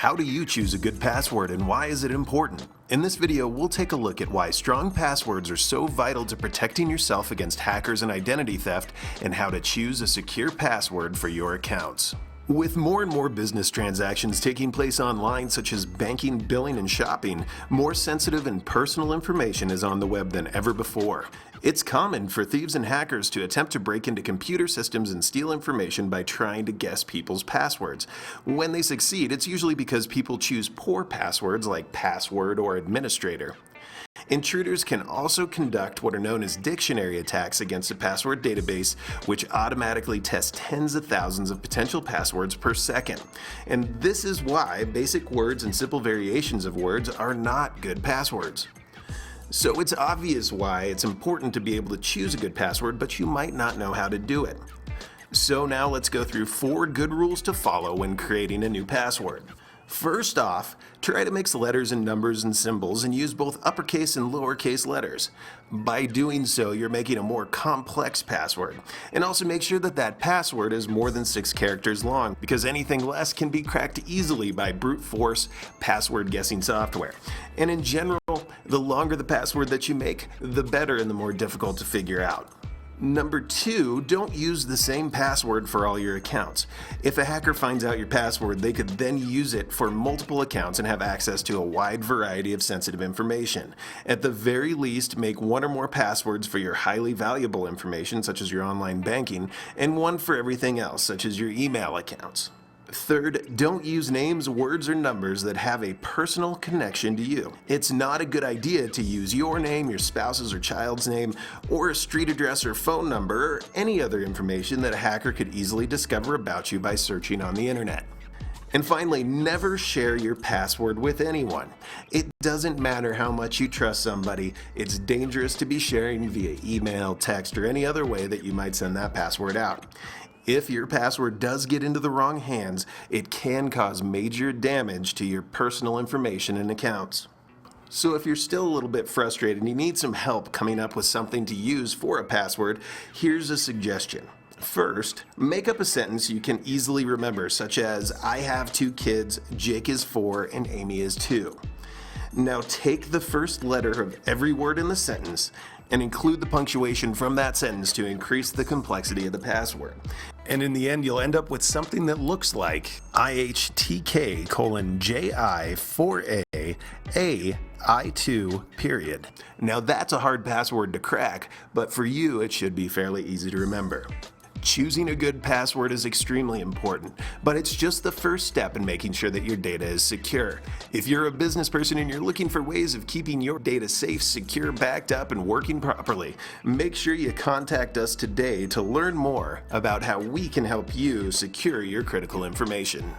How do you choose a good password and why is it important? In this video, we'll take a look at why strong passwords are so vital to protecting yourself against hackers and identity theft, and how to choose a secure password for your accounts. With more and more business transactions taking place online, such as banking, billing, and shopping, more sensitive and personal information is on the web than ever before. It's common for thieves and hackers to attempt to break into computer systems and steal information by trying to guess people's passwords. When they succeed, it's usually because people choose poor passwords like password or administrator. Intruders can also conduct what are known as dictionary attacks against a password database, which automatically tests tens of thousands of potential passwords per second. And this is why basic words and simple variations of words are not good passwords. So it's obvious why it's important to be able to choose a good password, but you might not know how to do it. So now let's go through 4 good rules to follow when creating a new password. First off, try to mix letters and numbers and symbols and use both uppercase and lowercase letters. By doing so, you're making a more complex password. And also make sure that that password is more than 6 characters long, because anything less can be cracked easily by brute force password guessing software. And in general, the longer the password that you make, the better and the more difficult to figure out. Number 2, don't use the same password for all your accounts. If a hacker finds out your password, they could then use it for multiple accounts and have access to a wide variety of sensitive information. At the very least, make 1 or more passwords for your highly valuable information, such as your online banking, and 1 for everything else, such as your email accounts. Third, don't use names, words, or numbers that have a personal connection to you. It's not a good idea to use your name, your spouse's or child's name, or a street address or phone number, or any other information that a hacker could easily discover about you by searching on the internet. And finally, never share your password with anyone. It doesn't matter how much you trust somebody, it's dangerous to be sharing via email, text, or any other way that you might send that password out. If your password does get into the wrong hands, it can cause major damage to your personal information and accounts. So if you're still a little bit frustrated and you need some help coming up with something to use for a password, here's a suggestion. First, make up a sentence you can easily remember, such as, I have 2 kids, Jake is 4, and Amy is 2. Now take the first letter of every word in the sentence and include the punctuation from that sentence to increase the complexity of the password. And in the end, you'll end up with something that looks like IHTK:JI4A AI2 . Now that's a hard password to crack, but for you it should be fairly easy to remember. Choosing a good password is extremely important, but it's just the first step in making sure that your data is secure. If you're a business person and you're looking for ways of keeping your data safe, secure, backed up, and working properly, make sure you contact us today to learn more about how we can help you secure your critical information.